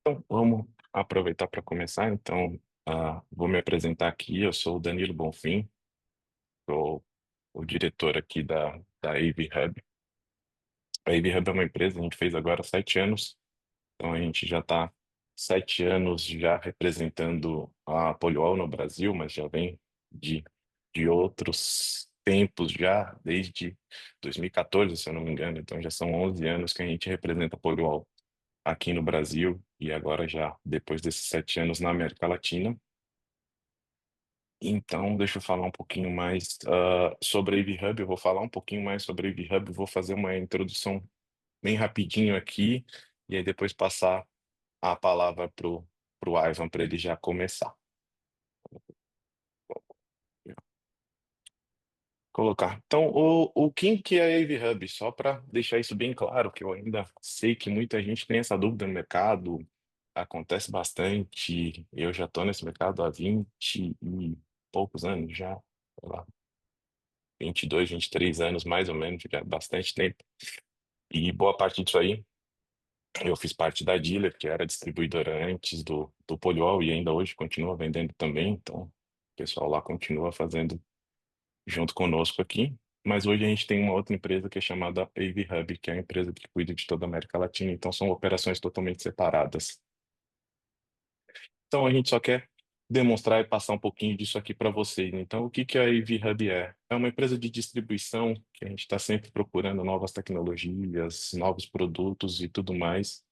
Então, vamos aproveitar para começar. Então, vou me apresentar aqui. Eu sou o Danilo Bonfim, sou o diretor aqui da Avhub. A Avhub é uma empresa, a gente fez agora 7 anos, então a gente já está 7 anos já representando a Polywall no Brasil, mas já vem de, de outros tempos já, desde 2014, se eu não me engano. Então já são 11 anos que a gente representa a Polywall aqui no Brasil e agora já depois desses 7 anos na América Latina. Então, deixa eu falar um pouquinho mais sobre a AV Hub. Eu vou falar um pouquinho mais sobre a AV Hub, vou fazer uma introdução bem rapidinho aqui e aí depois passar a palavra pro Ivan para ele já começar. Colocar. Então, quem que é a AV Hub? Só para deixar isso bem claro, que eu ainda sei que muita gente tem essa dúvida no mercado, acontece bastante. Eu já estou nesse mercado há 20 e poucos anos já, sei lá, 22, 23 anos mais ou menos, já é bastante tempo. E boa parte disso aí, eu fiz parte da dealer, que era distribuidora antes do Poliol e ainda hoje continua vendendo também. Então, o pessoal lá continua fazendo junto conosco aqui. Mas hoje a gente tem uma outra empresa que é chamada AV Hub, que é a empresa que cuida de toda a América Latina. Então, são operações totalmente separadas. Então, a gente só quer demonstrar e passar um pouquinho disso aqui para vocês. Então, o que que a AV Hub é? É uma empresa de distribuição que a gente está sempre procurando novas tecnologias, novos produtos e tudo mais.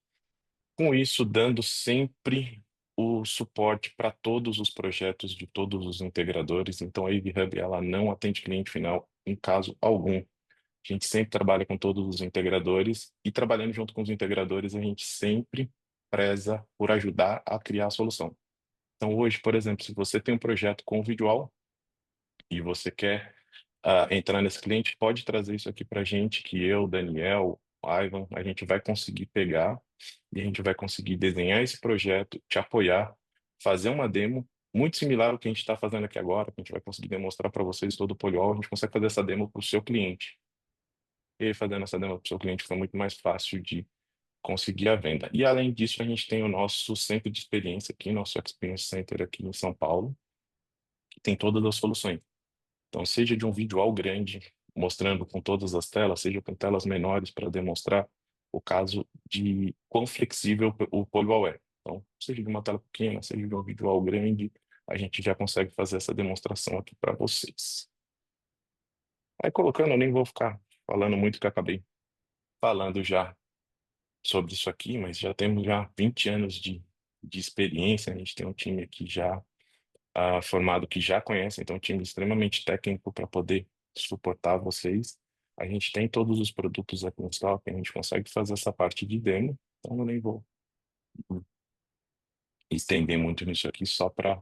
Com isso, dando sempre o suporte para todos os projetos de todos os integradores. Então, a AV Hub ela não atende cliente final em caso algum. A gente sempre trabalha com todos os integradores e trabalhando junto com os integradores, a gente sempre preza por ajudar a criar a solução. Então, hoje, por exemplo, se você tem um projeto com visual e você quer entrar nesse cliente, pode trazer isso aqui para a gente, que eu, Daniel, Ivan, a gente vai conseguir pegar e a gente vai conseguir desenhar esse projeto, te apoiar, fazer uma demo muito similar ao que a gente está fazendo aqui agora, que a gente vai conseguir demonstrar para vocês todo o Polywall, a gente consegue fazer essa demo para o seu cliente. E aí, fazendo essa demo para o seu cliente, fica muito mais fácil de conseguir a venda. E além disso, a gente tem o nosso centro de experiência aqui, nosso Experience Center aqui em São Paulo, que tem todas as soluções. Então, seja de um visual grande, mostrando com todas as telas, seja com telas menores para demonstrar o caso de quão flexível o Polywall é. Então, seja de uma tela pequena, seja de um visual grande, a gente já consegue fazer essa demonstração aqui para vocês. Aí, colocando, eu nem vou ficar falando muito, que eu acabei falando já sobre isso aqui, mas já temos já 20 anos de experiência, a gente tem um time aqui já formado que já conhece, então um time extremamente técnico para poder suportar vocês. A gente tem todos os produtos aqui no estoque, a gente consegue fazer essa parte de demo, então eu nem vou estender muito nisso aqui, só para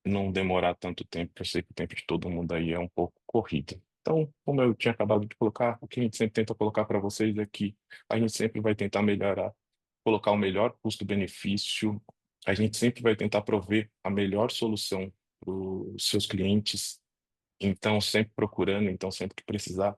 não demorar tanto tempo, porque eu sei que o tempo de todo mundo aí é um pouco corrido. Então, como eu tinha acabado de colocar, o que a gente sempre tenta colocar para vocês é que a gente sempre vai tentar melhorar, colocar o melhor custo-benefício, a gente sempre vai tentar prover a melhor solução para os seus clientes, então sempre procurando, então sempre que precisar,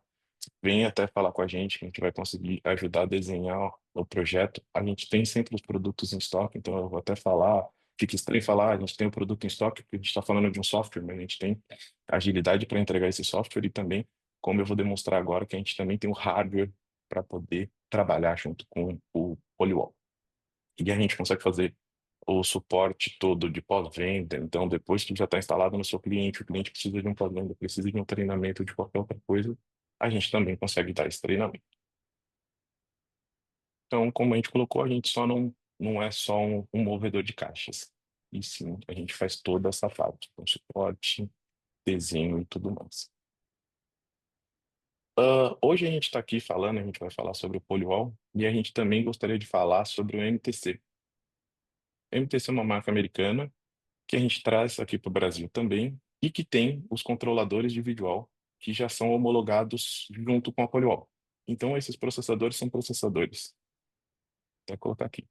venha até falar com a gente vai conseguir ajudar a desenhar o projeto. A gente tem sempre os produtos em estoque, então eu vou até falar, fica estranho falar, a gente tem o produto em estoque, porque a gente está falando de um software, mas a gente tem agilidade para entregar esse software e também, como eu vou demonstrar agora, que a gente também tem o hardware para poder trabalhar junto com o Polywall. E a gente consegue fazer o suporte todo de pós-venda. Então, depois que já está instalado no seu cliente, o cliente precisa de um pós-venda, precisa de um treinamento de qualquer outra coisa, a gente também consegue dar esse treinamento. Então, como a gente colocou, a gente só não é só um movedor de caixas. E sim, a gente faz toda essa parte, com suporte, desenho e tudo mais. Hoje a gente está aqui falando, a gente vai falar sobre o Polywall e a gente também gostaria de falar sobre o MTC. O MTC é uma marca americana que a gente traz aqui para o Brasil também e que tem os controladores de visual que já são homologados junto com a Polywall. Então, esses processadores são processadores. Vou colocar aqui.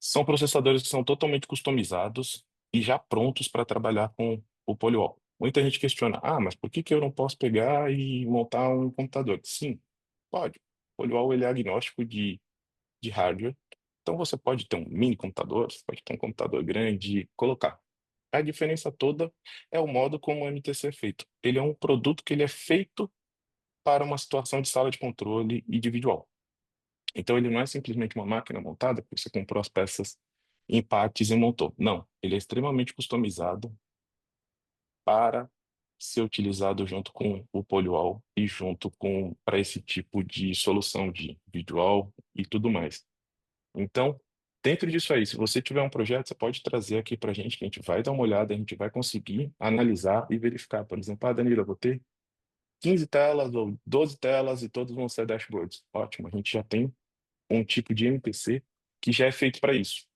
São processadores que são totalmente customizados e já prontos para trabalhar com o Polywall. Muita gente questiona, mas por que que eu não posso pegar e montar um computador? Sim, pode. O Polywall ele é agnóstico de hardware, Então você pode ter um mini computador, você pode ter um computador grande e colocar. A diferença toda é o modo como o MTC é feito. Ele é um produto que ele é feito para uma situação de sala de controle e de videowall. Então ele não é simplesmente uma máquina montada, porque você comprou as peças em partes e montou. Não, ele é extremamente customizado para ser utilizado junto com o Polywall e junto com para esse tipo de solução de videowall e tudo mais. Então, dentro disso aí, se você tiver um projeto, você pode trazer aqui para a gente, que a gente vai dar uma olhada, a gente vai conseguir analisar e verificar. Por exemplo, Danilo, eu vou ter 15 telas ou 12 telas e todos vão ser dashboards. Ótimo, a gente já tem um tipo de MPC que já é feito para isso.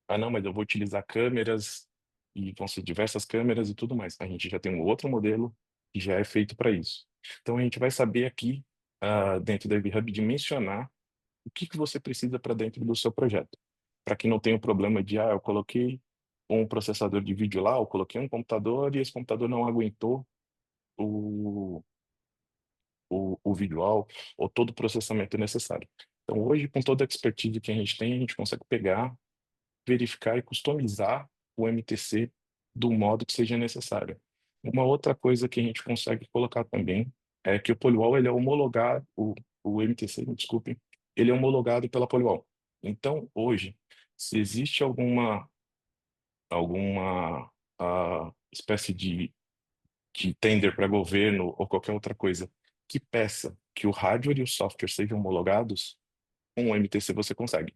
Ah, não, mas eu vou utilizar câmeras e vão ser diversas câmeras e tudo mais. A gente já tem um outro modelo que já é feito para isso. Então a gente vai saber aqui, dentro da Avhub, dimensionar o que que você precisa para dentro do seu projeto. Para que não tenha o problema de, eu coloquei um processador de vídeo lá, eu coloquei um computador e esse computador não aguentou o, o visual ou todo o processamento necessário. Então, hoje, com toda a expertise que a gente tem, a gente consegue pegar, verificar e customizar o MTC do modo que seja necessário. Uma outra coisa que a gente consegue colocar também é que o Polywall ele é homologado, o MTC, me desculpe, ele é homologado pela Polywall. Então, hoje, se existe alguma espécie de tender para governo ou qualquer outra coisa que peça que o hardware e o software sejam homologados, com o MTC você consegue.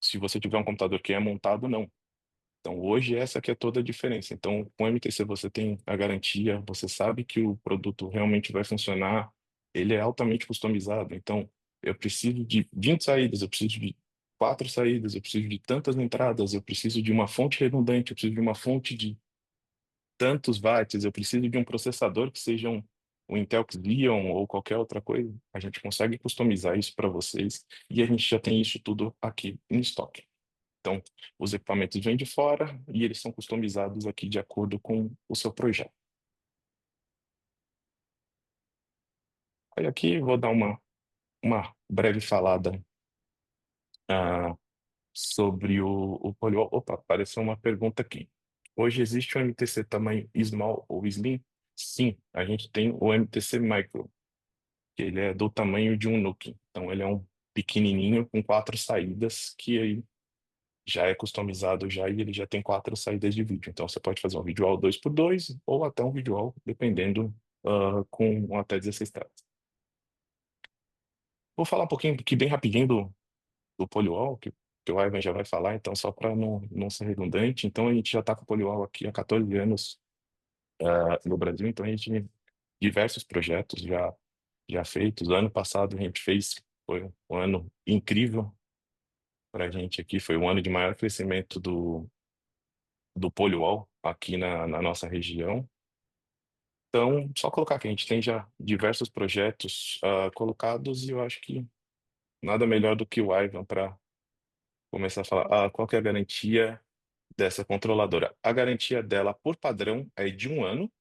Se você tiver um computador que é montado, não. Então, hoje, essa que é toda a diferença. Então, com o MTC você tem a garantia, você sabe que o produto realmente vai funcionar, ele é altamente customizado. Então, eu preciso de 20 saídas, eu preciso de 4 saídas, eu preciso de tantas entradas, eu preciso de uma fonte redundante, eu preciso de uma fonte de tantos watts, eu preciso de um processador que seja um Intel Xeon ou qualquer outra coisa. A gente consegue customizar isso para vocês e a gente já tem isso tudo aqui em estoque. Então, os equipamentos vêm de fora e eles são customizados aqui de acordo com o seu projeto. Aí aqui vou dar uma breve falada sobre o Polywall. Opa, apareceu uma pergunta aqui. Hoje existe o MTC tamanho Small ou Slim? Sim, a gente tem o MTC Micro, que ele é do tamanho de um NOC. Então, ele é um pequenininho com 4 saídas, que aí já é customizado já e ele já tem 4 saídas de vídeo. Então, você pode fazer um videowall 2x2 ou até um videowall, dependendo, com até 16 telas. Vou falar um pouquinho aqui bem rapidinho do Polywall, que o Ivan já vai falar, então só para não ser redundante. Então, a gente já está com o Polywall aqui há 14 anos no Brasil, então a gente tem diversos projetos já feitos. Ano passado a gente fez, foi um ano incrível para a gente aqui, foi o ano de maior crescimento do Polywall aqui na nossa região. Então, só colocar que a gente tem já diversos projetos colocados e eu acho que nada melhor do que o Ivan para começar a falar qual que é a garantia dessa controladora. A garantia dela, por padrão, é de 1 ano,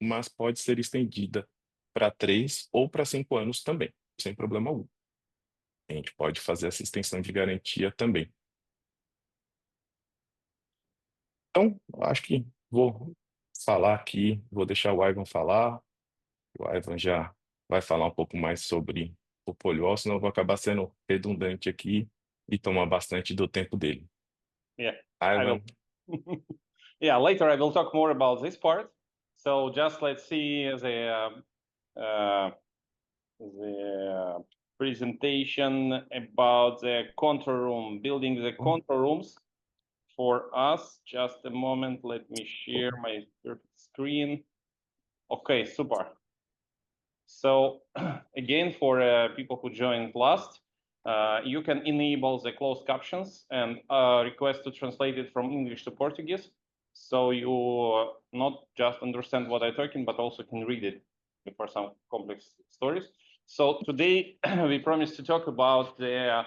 mas pode ser estendida para 3 ou para 5 anos também, sem problema algum. A gente pode fazer essa extensão de garantia também. Então, acho que vou falar aqui, vou deixar o Ivan falar. O Ivan já vai falar um pouco mais sobre o Polywall, senão eu vou acabar sendo redundante aqui e tomar bastante do tempo dele. Yeah, I Ivan. will. Yeah, later I will talk more about this part. So just let's see the presentation about the control room, building the control rooms for us. Just a moment, let me share my screen. Okay, super. So again, for people who joined last, you can enable the closed captions and request to translate it from English to Portuguese. So you not just understand what I'm talking, but also can read it for some complex stories. So today we promised to talk about the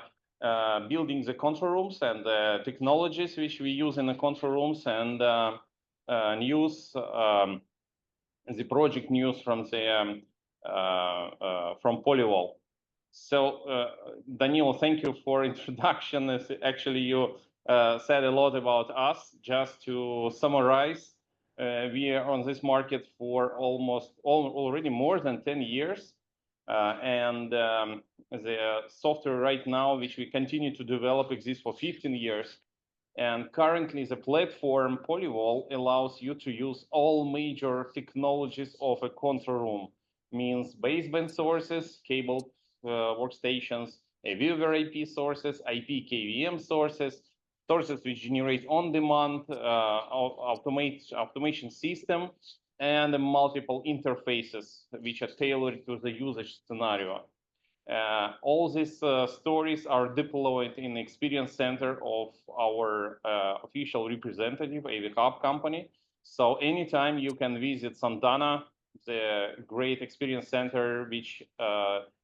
building the control rooms and the technologies which we use in the control rooms and news, the project news from the from Polywall. So, Danilo, thank you for introduction. Actually, you said a lot about us. Just to summarize, we are on this market for already more than 10 years. And the software right now, which we continue to develop, exists for 15 years. And currently, the platform Polywall allows you to use all major technologies of a control room. Means baseband sources, cable workstations, viewer IP sources, IP KVM sources, sources which generate on-demand automation system, and multiple interfaces which are tailored to the usage scenario. All these stories are deployed in the experience center of our official representative, Avhub company. So anytime you can visit Santana, the great experience center, which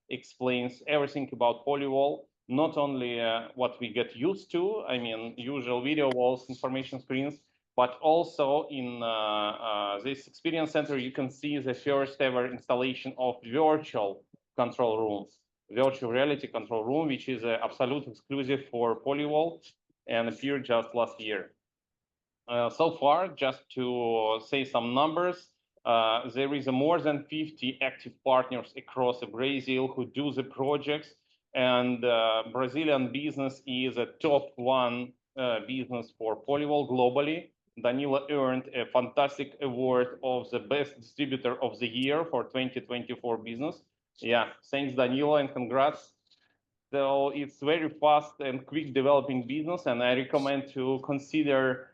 explains everything about Polywall, not only what we get used to, I mean, usual video walls, information screens, but also in this experience center, you can see the first ever installation of virtual control rooms, virtual reality control room, which is an absolute exclusive for Polywall and appeared just last year. So far, just to say some numbers, there is more than 50 active partners across Brazil who do the projects, and Brazilian business is a top one business for Polywall globally. Danilo earned a fantastic award of the best distributor of the year for 2024 business. Yeah, thanks Danilo and congrats. So it's very fast and quick developing business, and I recommend to consider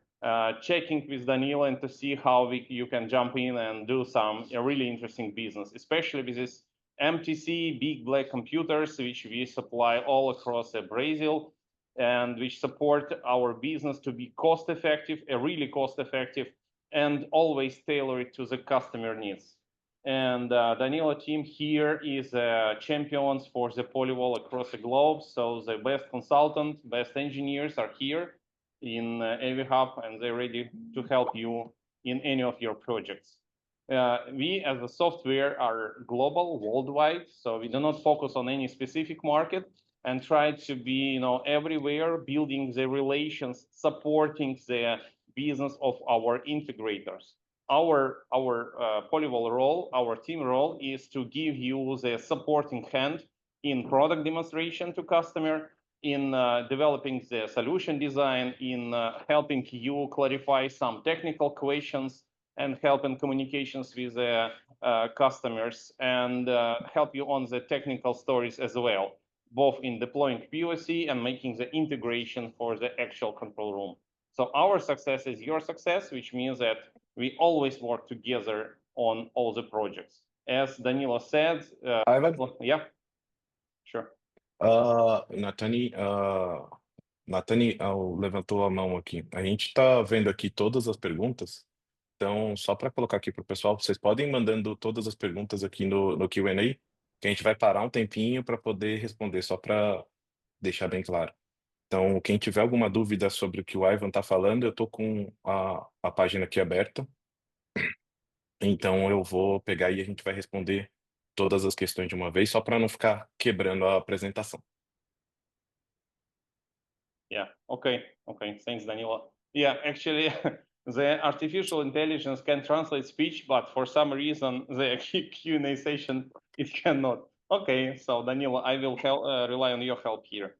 checking with Danilo and to see how you can jump in and do some really interesting business, especially with this MTC big black computers, which we supply all across Brazil and which support our business to be cost effective, really cost effective, and always tailored to the customer needs. And Danilo team here is champions for the Polywall across the globe. So the best consultants, best engineers are here in Avhub, and they're ready to help you in any of your projects. We as a software are global, worldwide, so we do not focus on any specific market and try to be, everywhere, building the relations, supporting the business of our integrators. Our Polywall role, our team role, is to give you the supporting hand in product demonstration to customer, in developing the solution design, in helping you clarify some technical questions, and help in communications with the customers, and help you on the technical stories as well, both in deploying POC and making the integration for the actual control room. So our success is your success, which means that we always work together on all the projects. As Danilo said, Ivan? yeah, sure. Natani levantou a mão aqui. A gente está vendo aqui todas as perguntas. Então, só para colocar aqui para o pessoal, vocês podem ir mandando todas as perguntas aqui no Q&A, que a gente vai parar um tempinho para poder responder, só para deixar bem claro. Então, quem tiver alguma dúvida sobre o que o Ivan está falando, eu estou com a página aqui aberta. Então, eu vou pegar e a gente vai responder todas as questões de uma vez, só para não ficar quebrando a apresentação. Yeah, okay, thanks, Danilo. Yeah, actually, the artificial intelligence can translate speech, but for some reason, the Q&A session, it cannot. Okay, so Danilo, I will rely on your help here.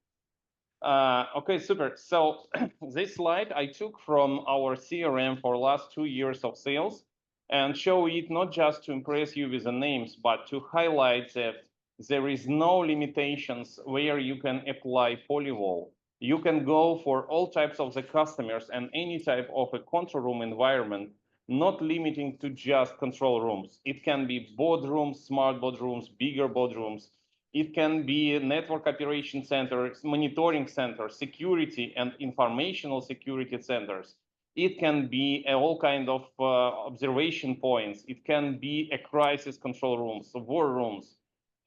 Okay, super. So this slide I took from our CRM for last 2 years of sales and show it not just to impress you with the names, but to highlight that there is no limitations where you can apply Polywall. You can go for all types of the customers and any type of a control room environment, not limiting to just control rooms. It can be boardrooms, smart boardrooms, bigger boardrooms. It can be a network operation center, monitoring center, security and informational security centers. It can be all kind of observation points. It can be a crisis control rooms, war rooms.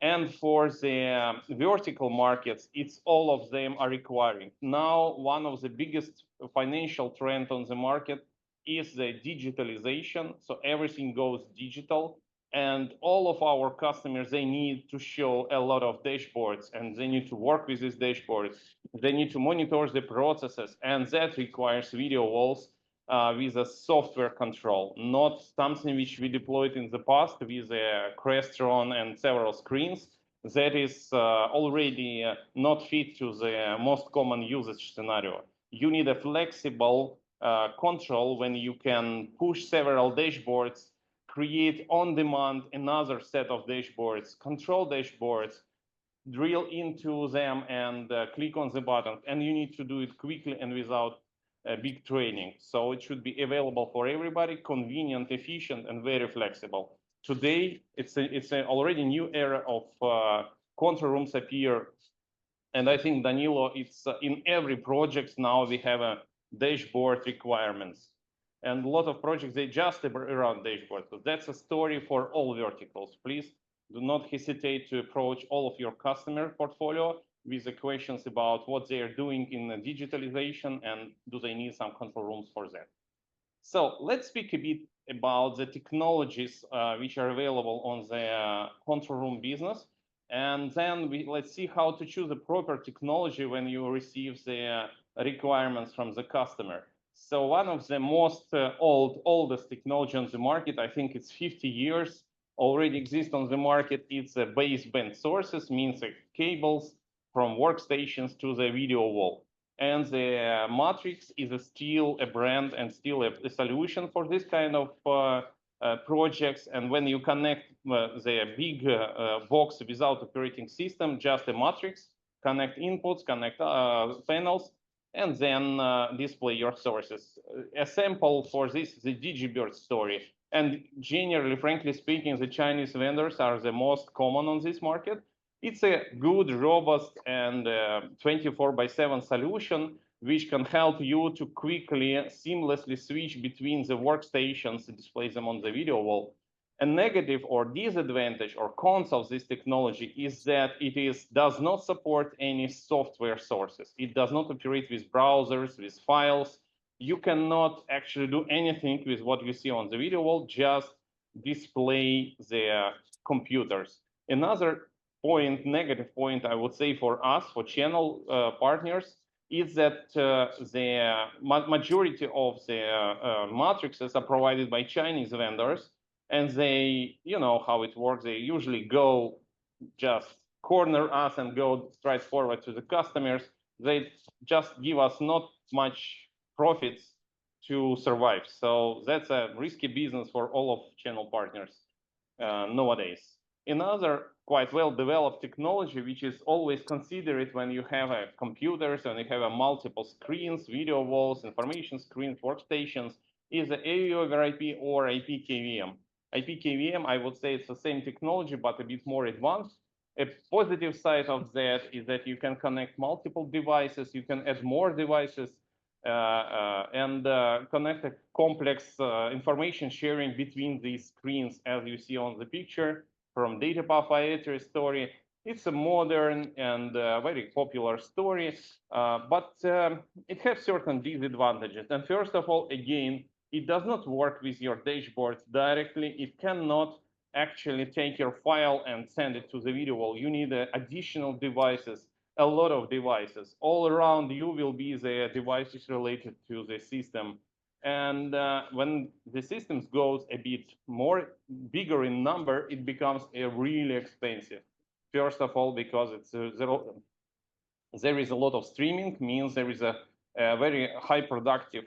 And for the vertical markets, it's all of them are requiring. Now, one of the biggest financial trends on the market is the digitalization. So everything goes digital. And all of our customers, they need to show a lot of dashboards, and they need to work with these dashboards. They need to monitor the processes, and that requires video walls with a software control, not something which we deployed in the past with a Crestron and several screens. That is already not fit to the most common usage scenario. You need a flexible control when you can push several dashboards, create on demand another set of dashboards, control dashboards, drill into them and click on the button. And you need to do it quickly and without big training. So it should be available for everybody, convenient, efficient, and very flexible. Today, it's a already new era of control rooms appear. And I think, Danilo, it's in every project now we have a dashboard requirements. And a lot of projects, they just around dashboards. So that's a story for all verticals. Please do not hesitate to approach all of your customer portfolio with the questions about what they are doing in digitalization and do they need some control rooms for that. So let's speak a bit about the technologies which are available on the control room business. And then let's see how to choose a proper technology when you receive the requirements from the customer. So one of the most oldest technology on the market, I think it's 50 years, already exists on the market. It's baseband sources, means cables from workstations to the video wall. And the Matrix is still a brand and still a solution for this kind of projects. And when you connect the big box without operating system, just a Matrix, connect inputs, connect panels, and then display your sources. A sample for this is the DigiBird story. And generally, frankly speaking, the Chinese vendors are the most common on this market. It's a good, robust, and 24/7 solution which can help you to quickly, seamlessly switch between the workstations and display them on the video wall. A negative or disadvantage or cons of this technology is that it does not support any software sources. It does not operate with browsers, with files. You cannot actually do anything with what you see on the video wall, just display the computers. Another negative point, I would say, for us, for channel partners, is that the majority of the matrices are provided by Chinese vendors, and they, you know how it works, they usually go just corner us and go straight forward to the customers. They just give us not much profits to survive. So that's a risky business for all of channel partners nowadays. Another quite well-developed technology, which is always considered when you have computers and you have multiple screens, video walls, information screens, workstations, is the AV over IP or IP-KVM. IP-KVM, I would say it's the same technology, but a bit more advanced. A positive side of that is that you can connect multiple devices, you can add more devices, and connect a complex information sharing between these screens, as you see on the picture from data path variety story. It's a modern and very popular story, but it has certain disadvantages. And first of all, again, it does not work with your dashboards directly. It cannot actually take your file and send it to the video wall. You need additional devices, a lot of devices. All around you will be the devices related to the system. And when the systems goes a bit more bigger in number, it becomes really expensive. First of all, because it's there is a lot of streaming, means there is a very high productive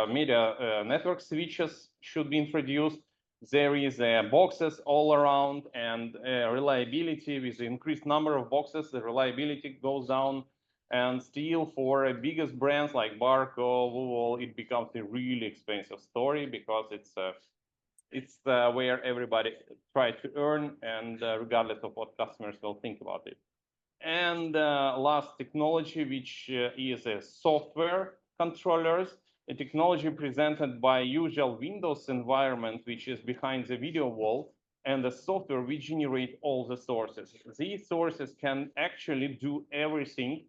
media network switches should be introduced. There is boxes all around, and reliability with the increased number of boxes, the reliability goes down. And still, for biggest brands like Barco, Webull, it becomes a really expensive story because it's where everybody tries to earn, and regardless of what customers will think about it. And last technology, which is a software controllers, a technology presented by usual Windows environment, which is behind the video wall, and the software which generate all the sources. These sources can actually do everything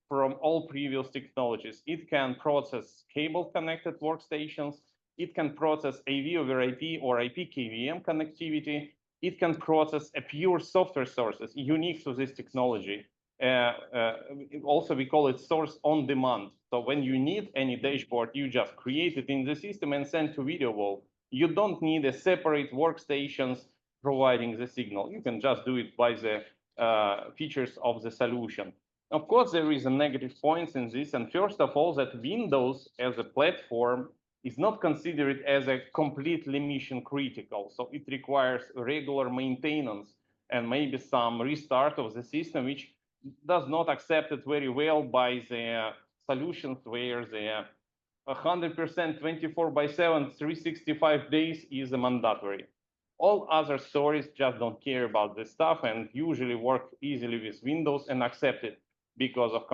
from all previous technologies. It can process cable connected workstations. It can process AV over IP or IP-KVM connectivity. it can process a pure software sources unique to this technology. Also, we call it source on demand. So when you need any dashboard, you just create it in the system and send to VideoWall. You don't need a separate workstations providing the signal. You can just do it by the features of the solution. Of course, there is a negative points in this, and first of all, that Windows as a platform is not considered as a completely mission critical. So it requires regular maintenance and maybe some restart of the system, which does not accept it very well by the solutions where the 100% 24/7, 365 days is a mandatory. All other stories just don't care about this stuff and usually work easily with Windows and accept it because of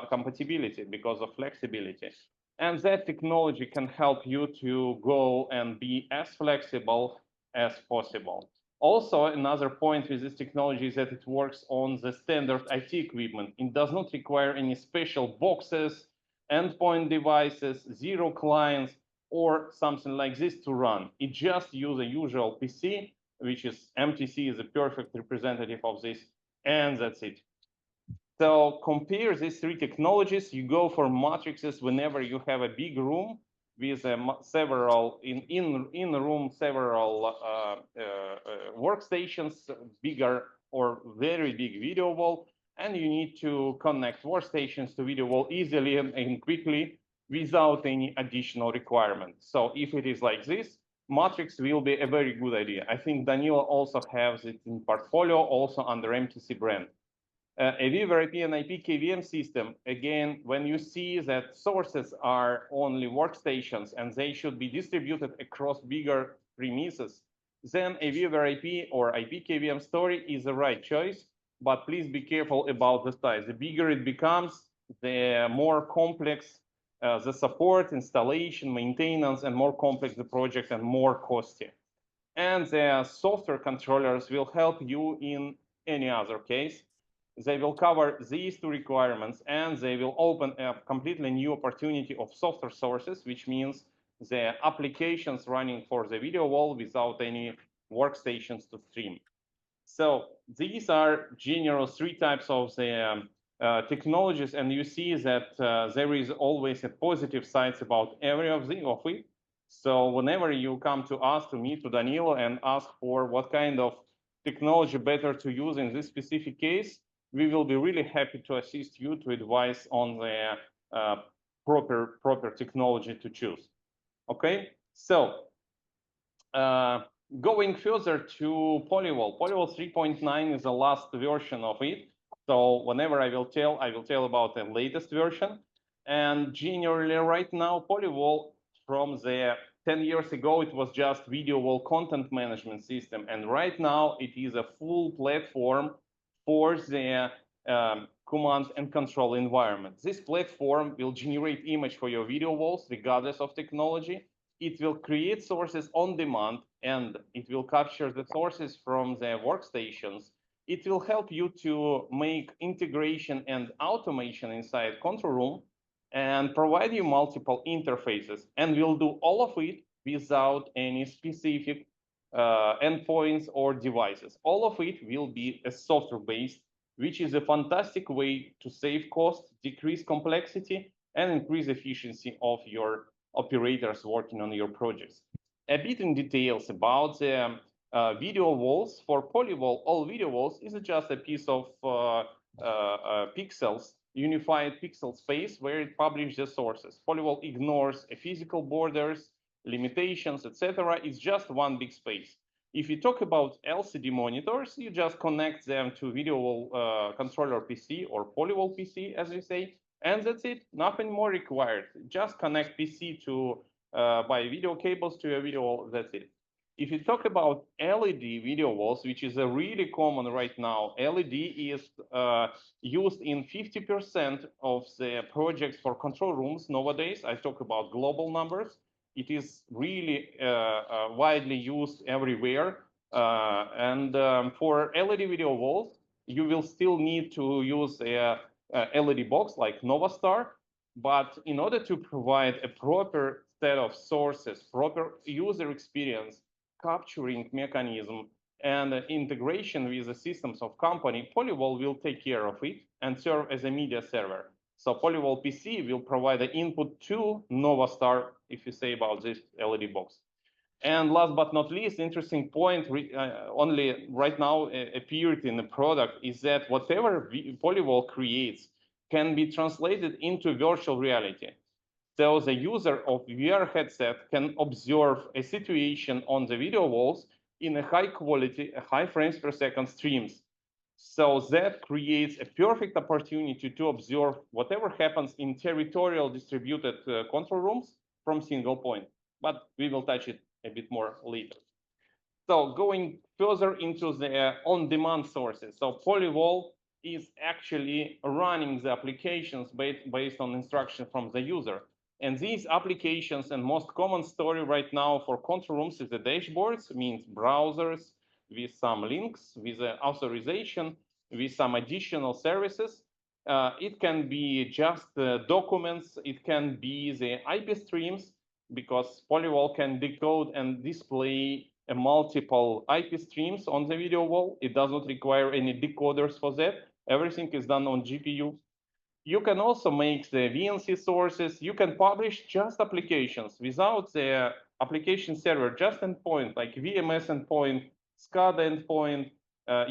compatibility, because of flexibility. And that technology can help you to go and be as flexible as possible. Also, another point with this technology is that it works on the standard IT equipment. It does not require any special boxes, endpoint devices, zero clients, or something like this to run. It just uses a usual PC, which is MTC is a perfect representative of this, and that's it. So compare these three technologies. You go for matrices whenever you have a big room with several in the room several workstations, bigger or very big video wall, and you need to connect workstations to video wall easily and quickly without any additional requirements. So if it is like this, matrix will be a very good idea. I think Danilo also has it in portfolio, also under MTC brand. A VoIP and IP KVM system, again, when you see that sources are only workstations and they should be distributed across bigger premises, then a VoIP or IP KVM story is the right choice, but please be careful about the size. The bigger it becomes, the more complex the support, installation, maintenance, and more complex the project and more costly. And the software controllers will help you in any other case. They will cover these two requirements and they will open a completely new opportunity of software sources, which means the applications running for the video wall without any workstations to stream. So these are general three types of the technologies, and you see that there is always a positive side about every of it. So whenever you come to us, to me, to Danilo, and ask for what kind of technology better to use in this specific case, we will be really happy to assist you to advise on the proper technology to choose. Okay, so going further to Polywall. Polywall 3.9 is the last version of it. So whenever I will tell about the latest version. And generally right now, Polywall from the 10 years ago, it was just video wall content management system. And right now it is a full platform for the command and control environment. This platform will generate image for your video walls regardless of technology. It will create sources on demand and it will capture the sources from the workstations. It will help you to make integration and automation inside control room and provide you multiple interfaces, and we'll do all of it without any specific endpoints or devices. All of it will be a software-based, which is a fantastic way to save cost, decrease complexity, and increase efficiency of your operators working on your projects. A bit in details about the video walls for Polywall. All video walls is just a piece of pixels, unified pixel space where it publishes the sources. Polywall ignores physical borders, limitations, etc. It's just one big space. If you talk about LCD monitors, you just connect them to video wall controller PC or Polywall PC, as we say, and that's it. Nothing more required. Just connect PC to by video cables to a video wall. That's it. If you talk about LED video walls, which is a really common right now, LED is used in 50% of the projects for control rooms nowadays. I talk about global numbers. It is really widely used everywhere. For LED video walls, you will still need to use a LED box like Novastar. But in order to provide a proper set of sources, proper user experience, capturing mechanism, and integration with the systems of company, Polywall will take care of it and serve as a media server. So Polywall PC will provide the input to NovaStar, if you say about this LED box. And last but not least, interesting point only right now appeared in the product is that whatever Polywall creates can be translated into virtual reality. So the user of VR headset can observe a situation on the video walls in a high quality, high frames per second streams. So that creates a perfect opportunity to observe whatever happens in territorial distributed control rooms from single point. But we will touch it a bit more later. So going further into the on-demand sources. So Polywall is actually running the applications based on instruction from the user. And these applications and most common story right now for control rooms is the dashboards, means browsers with some links, with authorization, with some additional services. It can be just documents, it can be the IP streams, because Polywall can decode and display multiple IP streams on the video wall. It does not require any decoders for that. Everything is done on GPU. You can also make the VNC sources. You can publish just applications without the application server, just endpoint like VMS endpoint, SCADA endpoint,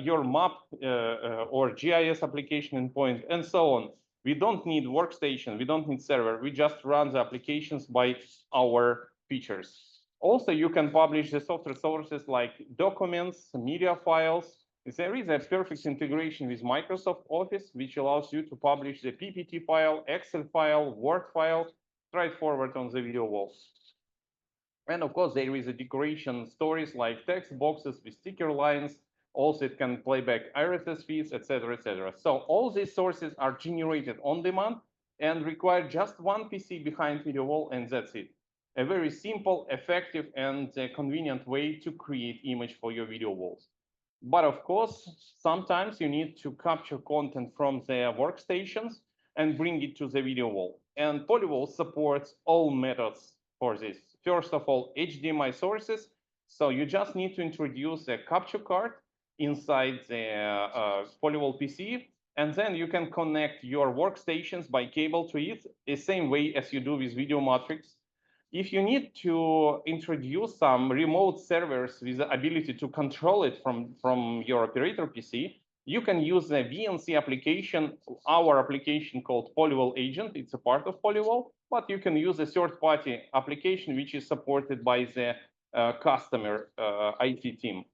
your map or GIS application endpoint, and so on. We don't need workstation. We don't need server. We just run the applications by our features. Also, you can publish the software sources like documents, media files. There is a perfect integration with Microsoft Office, which allows you to publish the PPT file, Excel file, Word file, straightforward on the video walls. And of course, there is a decoration stories like text boxes with sticker lines. Also, it can play back RSS feeds, etc., etc. So all these sources are generated on demand and require just one PC behind video wall, and that's it. A very simple, effective, and convenient way to create image for your video walls. But of course, sometimes you need to capture content from the workstations and bring it to the video wall. And Polywall supports all methods for this. First of all, HDMI sources. So you just need to introduce a capture card inside the Polywall PC, and then you can connect your workstations by cable to it, the same way as you do with Video Matrix. If you need to introduce some remote servers with the ability to control it from your operator PC, you can use the VNC application, our application called Polywall Agent. It's a part of Polywall, but you can use a third-party application which is supported by the customer IT team.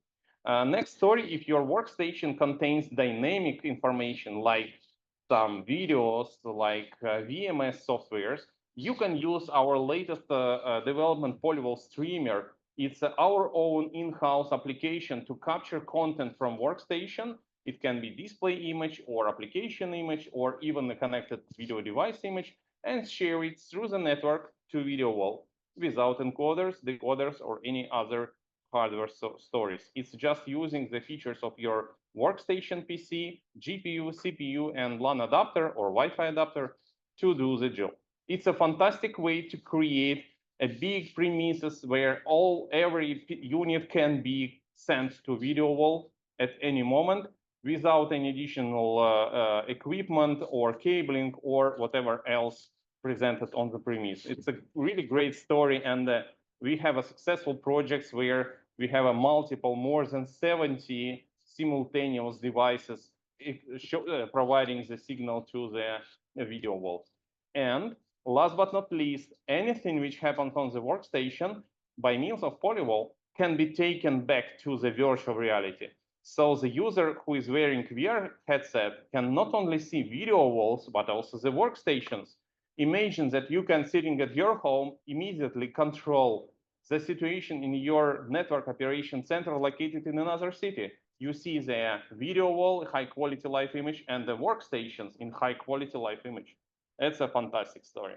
Next story, if your workstation contains dynamic information like some videos, like VMS softwares, you can use our latest development Polywall Streamer. It's our own in-house application to capture content from workstation. It can be display image or application image or even a connected video device image, and share it through the network to video wall without encoders, decoders, or any other hardware stories. It's just using the features of your workstation PC, GPU, CPU, and LAN adapter or Wi-Fi adapter to do the job. It's a fantastic way to create a big premises where every unit can be sent to video wall at any moment without any additional equipment or cabling or whatever else presented on the premise. It's a really great story, and we have a successful projects where we have a multiple, more than 70 simultaneous devices providing the signal to the video wall. And last but not least, anything which happens on the workstation by means of Polywall can be taken back to the virtual reality. So the user who is wearing VR headset can not only see video walls, but also the workstations. Imagine that you can, sitting at your home, immediately control the situation in your network operation center located in another city. You see the video wall, high quality live image, and the workstations in high quality live image. It's a fantastic story.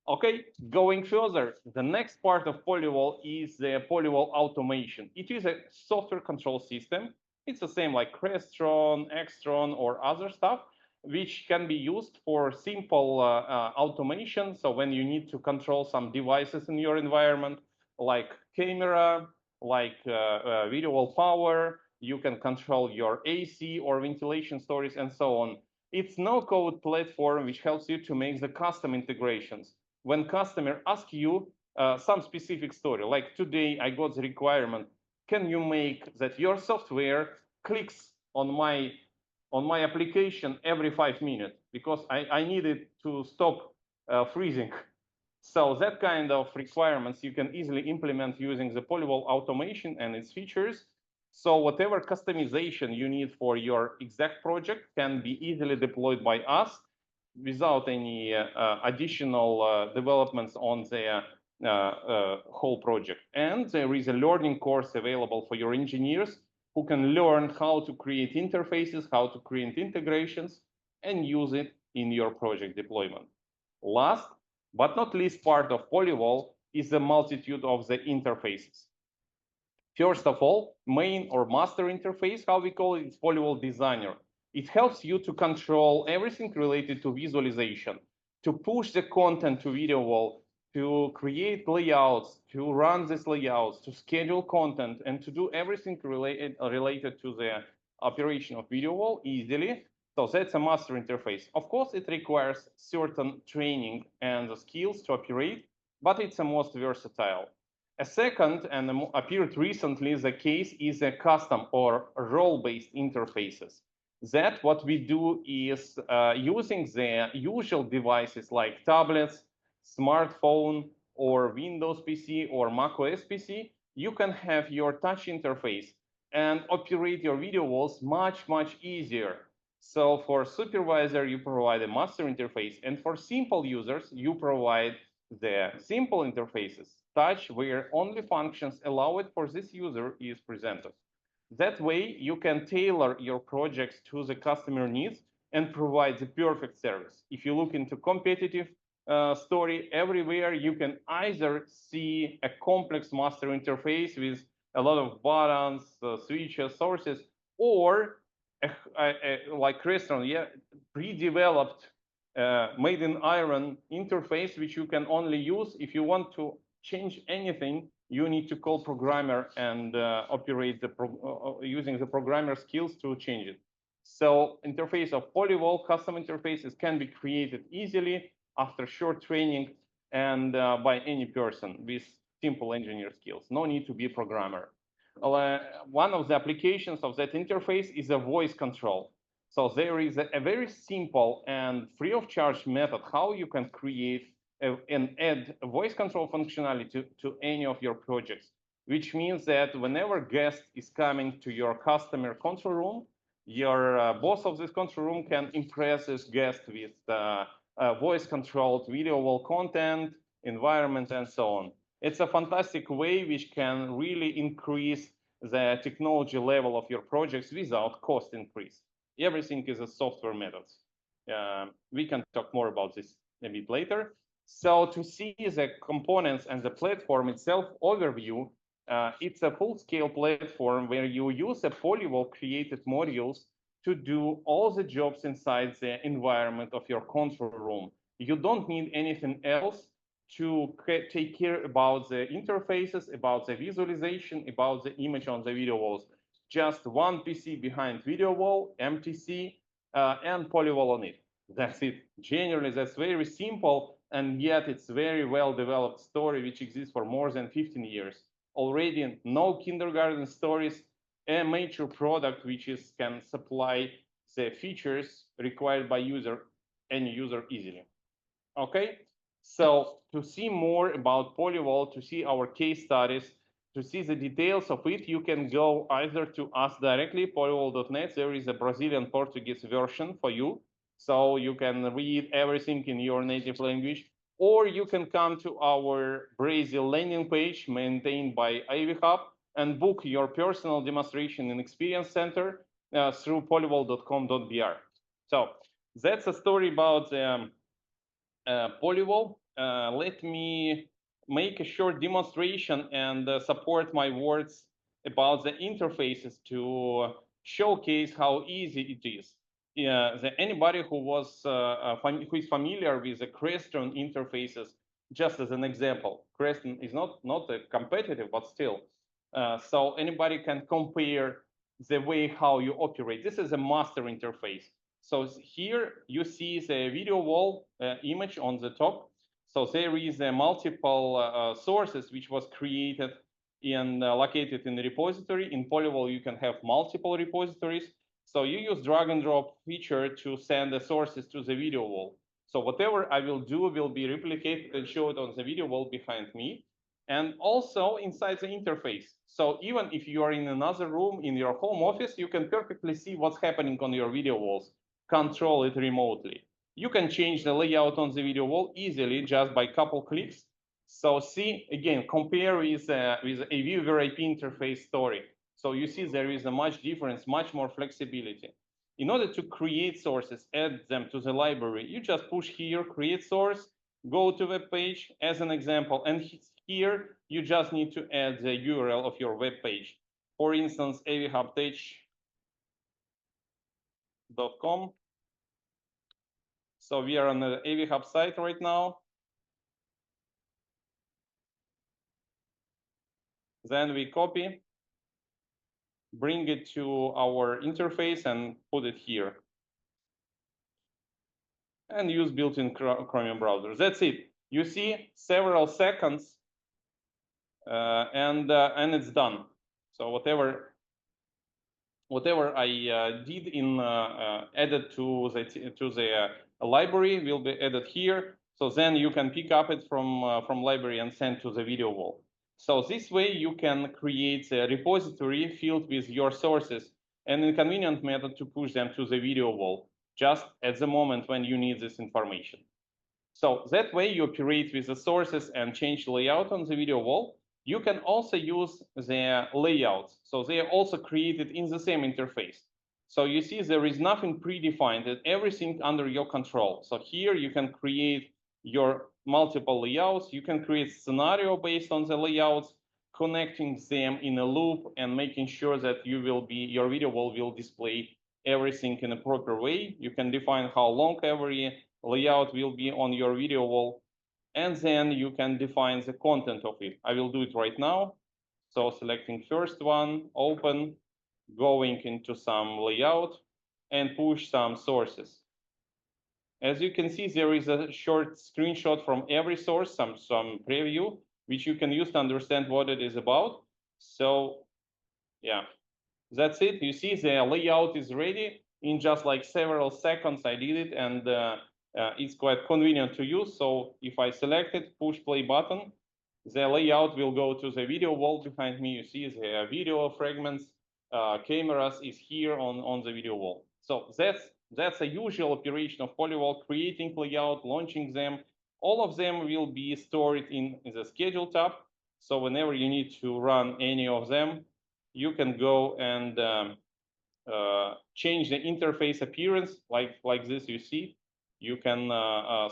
Okay, going further, the next part of Polywall is the Polywall automation. It is a software control system. It's the same like Crestron, Extron, or other stuff, which can be used for simple automation. So when you need to control some devices in your environment, like camera, like video wall power, You can control your AC or ventilation stories and so on. It's no-code platform which helps you to make the custom integrations. When customer asks you some specific story, like today I got the requirement, can you make that your software clicks on my application every 5 minutes because I need it to stop freezing. So that kind of requirements you can easily implement using the Polywall automation and its features. So whatever customization you need for your exact project can be easily deployed by us without any additional developments on the whole project. And there is a learning course available for your engineers who can learn how to create interfaces, how to create integrations, and use it in your project deployment. Last but not least part of Polywall is the multitude of the interfaces. First of all, main or master interface, how we call it, is Polywall Designer. It helps you to control everything related to visualization, to push the content to VideoWall, to create layouts, to run these layouts, to schedule content, and to do everything related to the operation of VideoWall easily. So that's a master interface. Of course, it requires certain training and the skills to operate, but it's the most versatile. A second, and appeared recently, the case is a custom or role-based interfaces. That what we do is using the usual devices like tablets, smartphone, or Windows PC or macOS PC, you can have your touch interface and operate your video walls much easier. So for supervisor, you provide a master interface, and for simple users, you provide the simple interfaces, touch where only functions allowed for this user is presented. That way, you can tailor your projects to the customer needs and provide the perfect service. If you look into competitive story, everywhere you can either see a complex master interface with a lot of buttons, switches, sources, or like Crestron, yeah, pre-developed made in iron interface, which you can only use if you want to change anything. You need to call programmer and operate using the programmer skills to change it. So interface of Polywall custom interfaces can be created easily after short training and by any person with simple engineer skills. No need to be a programmer. One of the applications of that interface is a voice control. So there is a very simple and free of charge method how you can create and add a voice control functionality to any of your projects, which means that whenever guest is coming to your customer control room, your boss of this control room can impress this guest with voice controlled video wall content, environment, and so on. It's a fantastic way which can really increase the technology level of your projects without cost increase. Everything is a software methods. We can talk more about this a bit later. So to see the components and the platform itself overview, it's a full-scale platform where you use a Polywall created modules to do all the jobs inside the environment of your control room. You don't need anything else to take care about the interfaces, about the visualization, about the image on the video walls. Just one PC behind video wall, MTC, and Polywall on it. That's it. Generally, that's very simple, and yet it's very well-developed story which exists for more than 15 years. Already no kindergarten stories, a major product which can supply the features required by any user easily. Okay, so to see more about Polywall, to see our case studies, to see the details of it, you can go either to us directly, polywall.net. There is a Brazilian Portuguese version for you, so you can read everything in your native language, or you can come to our Brazil landing page maintained by Avhub and book your personal demonstration and experience center through polywall.com.br. So that's a story about Polywall. Let me make a short demonstration and support my words about the interfaces to showcase how easy it is. Anybody who is familiar with the Crestron interfaces, just as an example, Crestron is not a competitive, but still. So anybody can compare the way how you operate. This is a master interface. So here you see the video wall image on the top. So there is a multiple sources which was created and located in the repository. In Polywall, you can have multiple repositories. So you use drag and drop feature to send the sources to the video wall. So whatever I will do will be replicated and showed on the video wall behind me. And also inside the interface. So even if you are in another room in your home office, you can perfectly see what's happening on your video walls, control it remotely. You can change the layout on the video wall easily just by a couple clicks. So see, again, compare with a viewer IP interface story. So you see there is a much difference, much more flexibility. In order to create sources, add them to the library, you just push here, create source, go to web page as an example, and here you just need to add the URL of your web page. For instance, avhubtech.com. So we are on the Avhub site right now. Then we copy, bring it to our interface and put it here. And use built-in Chromium browser. That's it. You see several seconds and it's done. So whatever I did in added to the library will be added here. So then you can pick up it from library and send to the video wall. So this way you can create a repository filled with your sources and a convenient method to push them to the video wall just at the moment when you need this information. So that way you operate with the sources and change layout on the video wall. You can also use the layouts. So they are also created in the same interface. So you see there is nothing predefined, and everything under your control. So here you can create your multiple layouts. You can create scenario based on the layouts, connecting them in a loop and making sure that your video wall will display everything in a proper way. You can define how long every layout will be on your video wall, and then you can define the content of it. I will do it right now. So selecting first one, open, going into some layout and push some sources. As you can see, there is a short screenshot from every source, some preview, which you can use to understand what it is about. So yeah, that's it. You see the layout is ready. In just like several seconds, I did it, and it's quite convenient to use. So if I select it, push play button, the layout will go to the video wall behind me. You see the video fragments, cameras is here on the video wall. So that's a usual operation of Polywall, creating layout, launching them. All of them will be stored in the schedule tab. So whenever you need to run any of them, you can go and change the interface appearance like this. You see, you can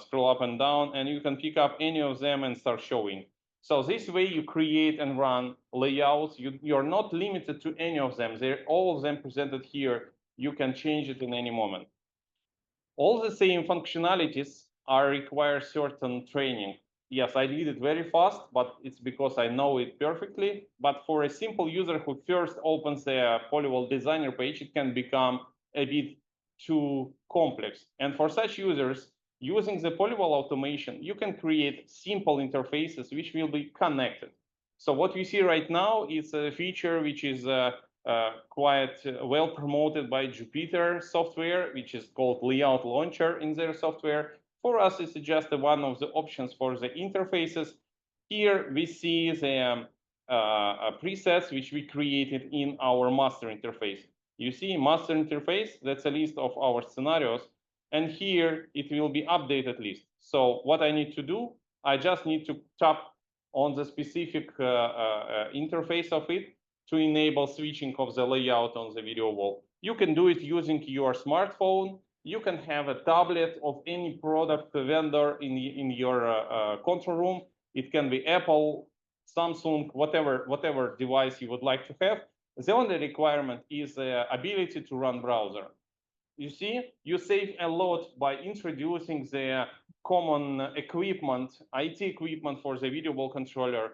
scroll up and down, and you can pick up any of them and start showing. So this way you create and run layouts. You're not limited to any of them. They're all of them presented here. You can change it in any moment. All the same functionalities require certain training. Yes, I did it very fast, but it's because I know it perfectly. But for a simple user who first opens the Polywall designer page, it can become a bit too complex. And for such users, using the Polywall automation, you can create simple interfaces which will be connected. So what we see right now is a feature which is quite well promoted by Jupyter software, which is called Layout Launcher in their software. For us, it's just one of the options for the interfaces. Here we see the presets which we created in our master interface. You see master interface, that's a list of our scenarios. And here it will be updated list. So what I need to do, I just need to tap on the specific interface of it to enable switching of the layout on the video wall. You can do it using your smartphone. You can have a tablet of any product vendor in your control room. It can be Apple, Samsung, whatever device you would like to have. The only requirement is the ability to run browser. You see, you save a lot by introducing the common equipment, IT equipment for the video wall controller,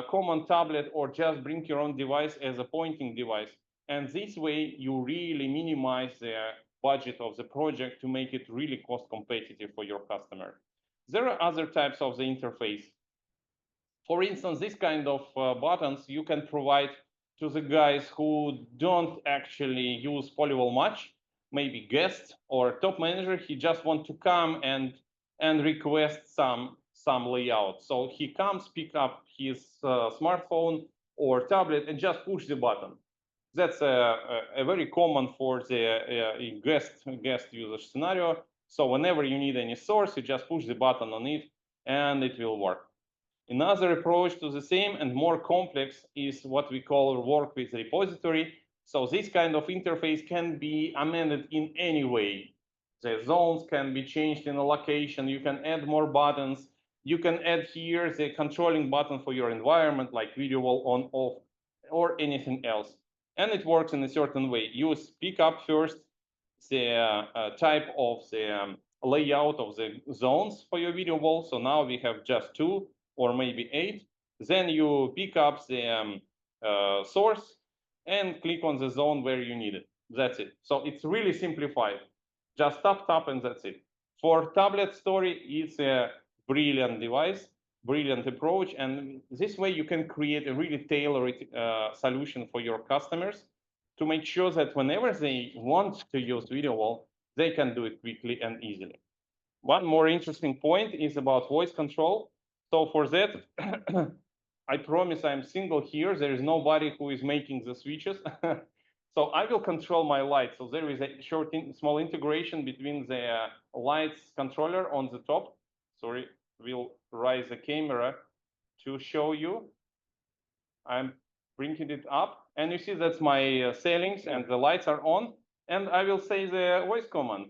common tablet, or just bring your own device as a pointing device. And this way, you really minimize the budget of the project to make it really cost competitive for your customer. There are other types of the interface. For instance, this kind of buttons you can provide to the guys who don't actually use Polywall much, maybe guest or top manager. He just want to come and request some layout. So he comes, pick up his smartphone or tablet and just push the button. That's a very common for the guest user scenario. So whenever you need any source, you just push the button on it and it will work. Another approach to the same and more complex is what we call work with repository. So this kind of interface can be amended in any way. The zones can be changed in a location. You can add more buttons. You can add here the controlling button for your environment, like video wall on, off, or anything else. And it works in a certain way. You pick up first the type of the layout of the zones for your video wall. So now we have just 2 or maybe 8. Then you pick up the source and click on the zone where you need it. That's it. So it's really simplified. Just tap, and that's it. For tablet story, it's a brilliant device, brilliant approach. And this way you can create a really tailored solution for your customers to make sure that whenever they want to use video wall, they can do it quickly and easily. One more interesting point is about voice control. So for that, I promise I'm single here. There is nobody who is making the switches. So I will control my light. So there is a small integration between the lights controller on the top. Sorry, we'll raise the camera to show you. I'm bringing it up. And you see that's my settings and the lights are on. And I will say the voice command,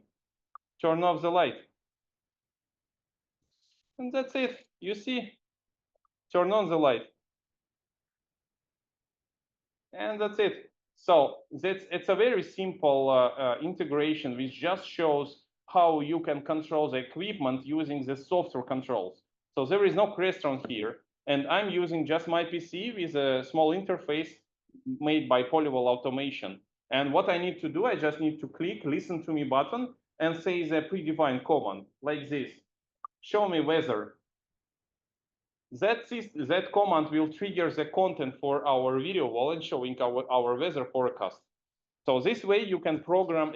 turn off the light. And that's it. You see, turn on the light. And that's it. So it's a very simple integration which just shows how you can control the equipment using the software controls. So there is no Crestron here. And I'm using just my PC with a small interface made by Polywall automation. And what I need to do, I just need to click listen to me button and say the predefined command like this. Show me weather. That command will trigger the content for our video wall and showing our weather forecast. So this way you can program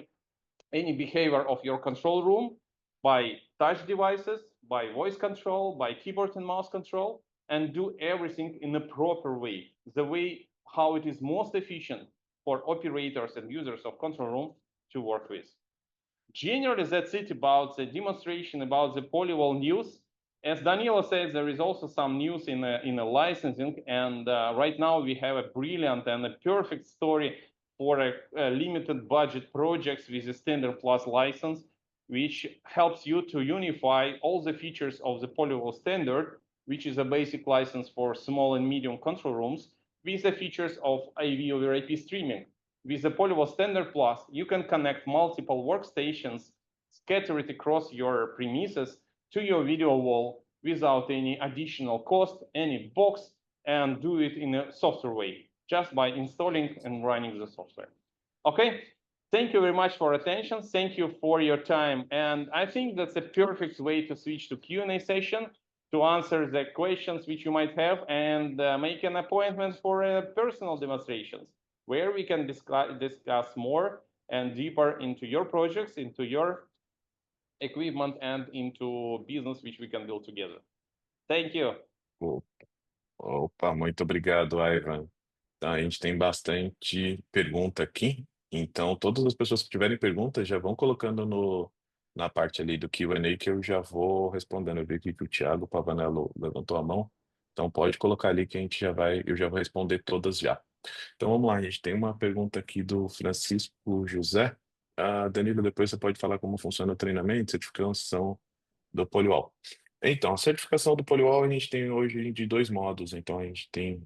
any behavior of your control room by touch devices, by voice control, by keyboard and mouse control, and do everything in a proper way, the way how it is most efficient for operators and users of control room to work with. Generally, that's it about the demonstration about the Polywall news. As Danilo said, there is also some news in a licensing, and right now we have a brilliant and a perfect story for a limited budget projects with a Standard Plus license, which helps you to unify all the features of the Polywall standard, which is a basic license for small and medium control rooms, with the features of AV over IP streaming. With the Polywall Standard Plus, you can connect multiple workstations scattered across your premises to your video wall without any additional cost, any box, and do it in a software way, just by installing and running the software. Okay, thank you very much for attention. Thank you for your time. And I think that's a perfect way to switch to Q&A session to answer the questions which you might have and make an appointment for personal demonstrations where we can discuss more and deeper into your projects, into your equipment and into business which we can build together. Thank you. Opa, muito obrigado, Ivan. Tá, a gente tem bastante pergunta aqui, então todas as pessoas que tiverem perguntas já vão colocando na parte ali do Q&A que eu já vou respondendo. Eu vi aqui que o Thiago Pavanello levantou a mão, então pode colocar ali que eu já vou responder todas já. Então vamos lá, a gente tem uma pergunta aqui do Francisco José. Danilo, depois você pode falar como funciona o treinamento, certificação do Polywall. Então, a certificação do Polywall a gente tem hoje de 2 modos. Então, a gente tem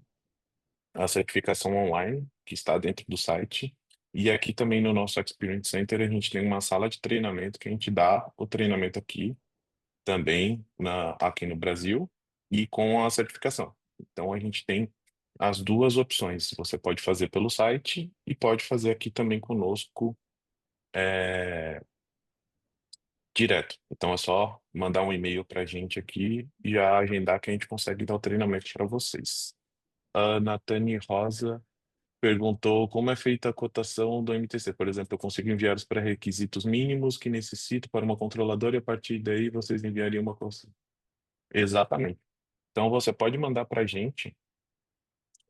a certificação online, que está dentro do site, e aqui também no nosso Experience Center a gente tem uma sala de treinamento que a gente dá o treinamento aqui, também aqui no Brasil, e com a certificação. Então, a gente tem as duas opções. Você pode fazer pelo site e pode fazer aqui também conosco é, direto. Então é só mandar um e-mail para a gente aqui e já agendar que a gente consegue dar o treinamento para vocês. A Natane Rosa perguntou como é feita a cotação do MTC. Por exemplo, eu consigo enviar os pré-requisitos mínimos que necessito para uma controladora e a partir daí vocês enviariam uma cotação. Exatamente. Então você pode mandar para a gente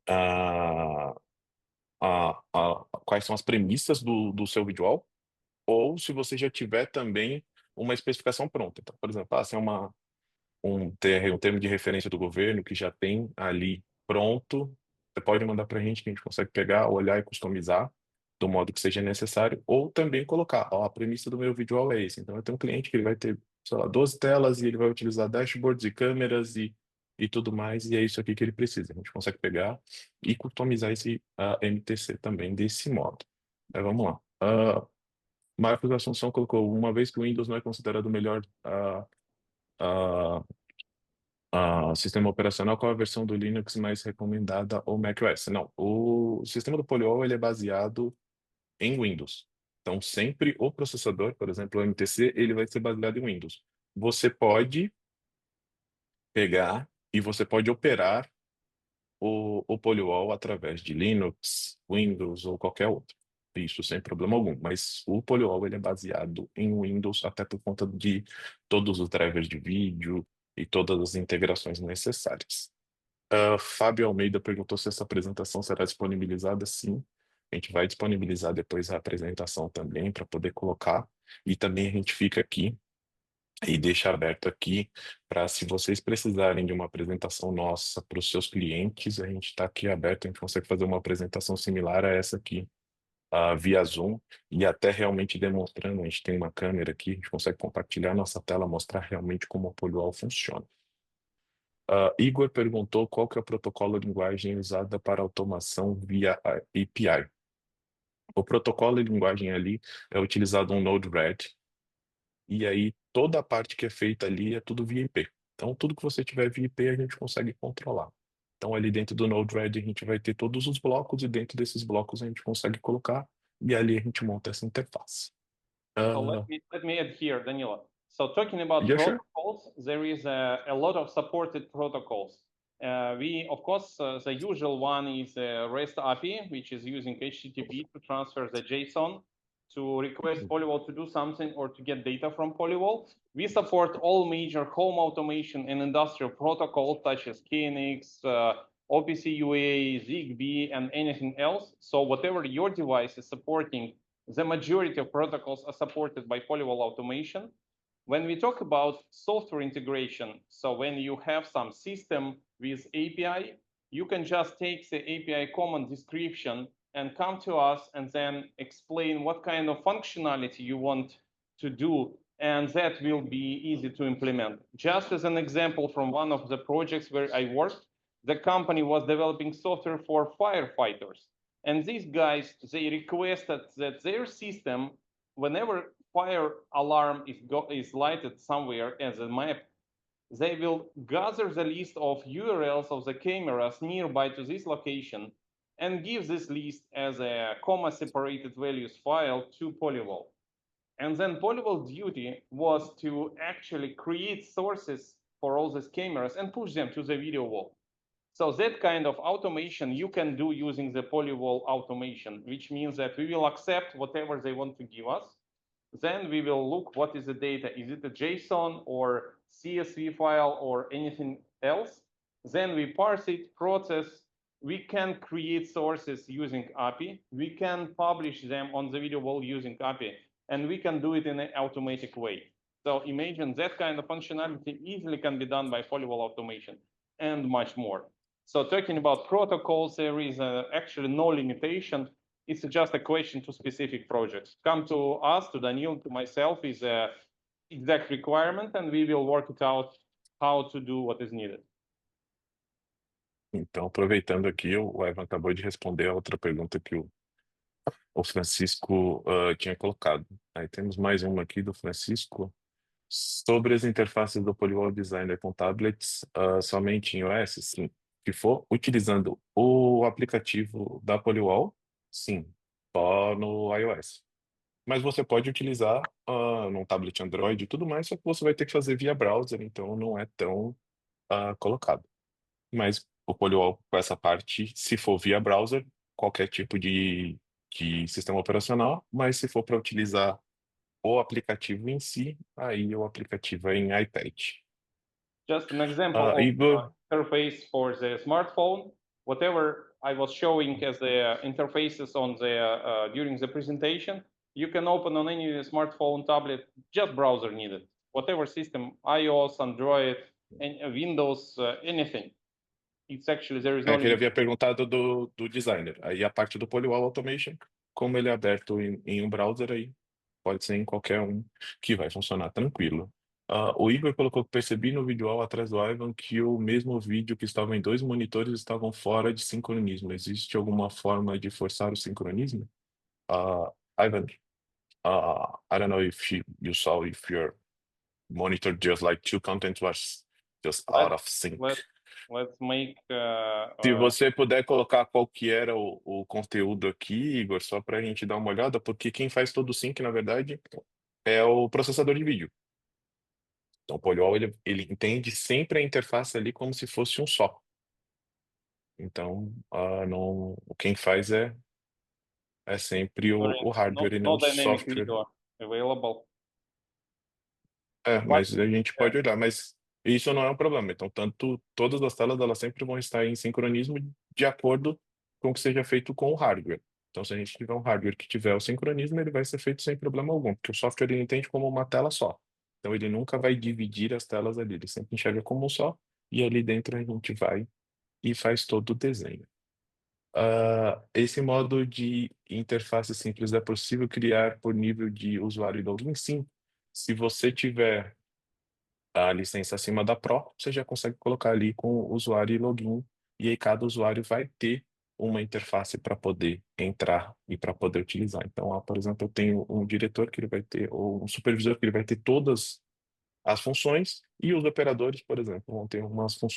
ah, quais são as premissas do seu videowall, ou se você já tiver também uma especificação pronta. Então, por exemplo, se é um termo de referência do governo que já tem ali pronto, você pode mandar para a gente que a gente consegue pegar, olhar e customizar do modo que seja necessário, ou também colocar, ó, a premissa do meu visual é esse. Então, eu tenho um cliente que ele vai ter, sei lá, 12 telas e ele vai utilizar dashboards e câmeras e tudo mais, e é isso aqui que ele precisa. A gente consegue pegar e customizar esse MTC também desse modo. Vamos lá. Marcos Assunção colocou, uma vez que o Windows não é considerado o melhor sistema operacional, qual a versão do Linux mais recomendada ou macOS? Não, o sistema do Polywall ele é baseado em Windows. Então, sempre o processador, por exemplo, o MTC, ele vai ser baseado em Windows. Você pode pegar e você pode operar o Polywall através de Linux, Windows ou qualquer outro. Isso sem problema algum. Mas o Polywall ele é baseado em Windows até por conta de todos os drivers de vídeo e todas as integrações necessárias. Fábio Almeida perguntou se essa apresentação será disponibilizada. Sim, a gente vai disponibilizar depois a apresentação também para poder colocar. E também a gente fica aqui e deixa aberto aqui para, se vocês precisarem de uma apresentação nossa para os seus clientes, a gente está aqui aberto, a gente consegue fazer uma apresentação similar a essa aqui, via Zoom, e até realmente demonstrando, a gente tem uma câmera aqui, a gente consegue compartilhar nossa tela, mostrar realmente como o Polywall funciona. Igor perguntou qual que é o protocolo de linguagem usada para automação via API. O protocolo de linguagem ali é utilizado um Node-RED, e aí toda a parte que é feita ali é tudo via IP. Então, tudo que você tiver via IP, a gente consegue controlar. Então, ali dentro do Node-RED, a gente vai ter todos os blocos, e dentro desses blocos a gente consegue colocar, e ali a gente monta essa interface. So Uh, let me add here, Danilo. So talking about yeah, sure. protocols, there is a lot of supported protocols. We, of course, the usual one is REST API, which is using HTTP to transfer the JSON to request Polywall to do something or to get data from Polywall. We support all major home automation and industrial protocols such as KNX, OPC UA, ZigBee, and anything else. So whatever your device is supporting, the majority of protocols are supported by Polywall automation. When we talk about software integration, so when you have some system with API, you can just take the API command description and come to us and then explain what kind of functionality you want to do, and that will be easy to implement. Just as an example from one of the projects where I worked, the company was developing software for firefighters. And these guys, they requested that their system, whenever fire alarm is lighted somewhere as a map, they will gather the list of URLs of the cameras nearby to this location and give this list as a comma separated values file to Polywall. And then Polywall's duty was to actually create sources for all these cameras and push them to the video wall. So that kind of automation you can do using the Polywall automation, which means that we will accept whatever they want to give us. Then we will look what is the data. Is it a JSON or CSV file or anything else? Then we parse it, process. We can create sources using API. We can publish them on the video wall using API, and we can do it in an automatic way. So imagine that kind of functionality easily can be done by Polywall automation and much more. So talking about protocols, there is actually no limitation. It's just a question to specific projects. Come to us, to Daniel, to myself, is a exact requirement, and we will work it out how to do what is needed. Então, aproveitando aqui, o Evan acabou de responder a outra pergunta que o Francisco tinha colocado. Aí temos mais uma aqui do Francisco. Sobre as interfaces do Polywall Designer com tablets, somente em iOS? Sim. Se for utilizando o aplicativo da Polywall, sim, só no iOS. Mas você pode utilizar num tablet Android e tudo mais, só que você vai ter que fazer via browser, então não é tão colocado. Mas o Polywall, com essa parte, se for via browser, qualquer tipo de sistema operacional, mas se for para utilizar o aplicativo em si, aí o aplicativo é em iPad. Just an example of Igor, interface for the smartphone. Whatever I was showing as the interfaces on the during the presentation, you can open on any smartphone, tablet, just browser needed. Whatever system, iOS, Android, Windows, anything. It's actually there is no que ele limit. havia perguntado do designer. Aí a parte do Polywall Automation, como ele é aberto em um browser, aí pode ser em qualquer um que vai funcionar tranquilo. O Igor colocou que percebi no vídeo atrás do Ivan que o mesmo vídeo que estava em dois monitores estavam fora de sincronismo. Existe alguma forma de forçar o sincronismo? Ivan, I don't know if you saw if your monitor just like two content was just out Let of sync. let let's make Se você puder colocar qual que era o conteúdo aqui, Igor, só para a gente dar uma olhada, porque quem faz todo o sync, na verdade, é o processador de vídeo. Então, o Polyol, ele entende sempre a interface ali como se fosse um só. Então, não, quem faz é sempre o hardware e não no o dynamic software. video available. But Mas a gente pode olhar, mas isso não é um problema. Então, todas as telas elas sempre vão estar em sincronismo de acordo com o que seja feito com o hardware. Então, se a gente tiver um hardware que tiver o sincronismo, ele vai ser feito sem problema algum, porque o software ele entende como uma tela só. Então, ele nunca vai dividir as telas ali, ele sempre enxerga como um só, e ali dentro a gente vai e faz todo o desenho. Esse modo de interface simples é possível criar por nível de usuário e login? Sim. Se você tiver a licença acima da Pro, você já consegue colocar ali com o usuário e login, e aí cada usuário vai ter uma interface para poder entrar e para poder utilizar. Então, por exemplo, eu tenho um diretor que ele vai ter, ou um supervisor que ele vai ter todas as funções, e os operadores, por exemplo, vão ter umas funções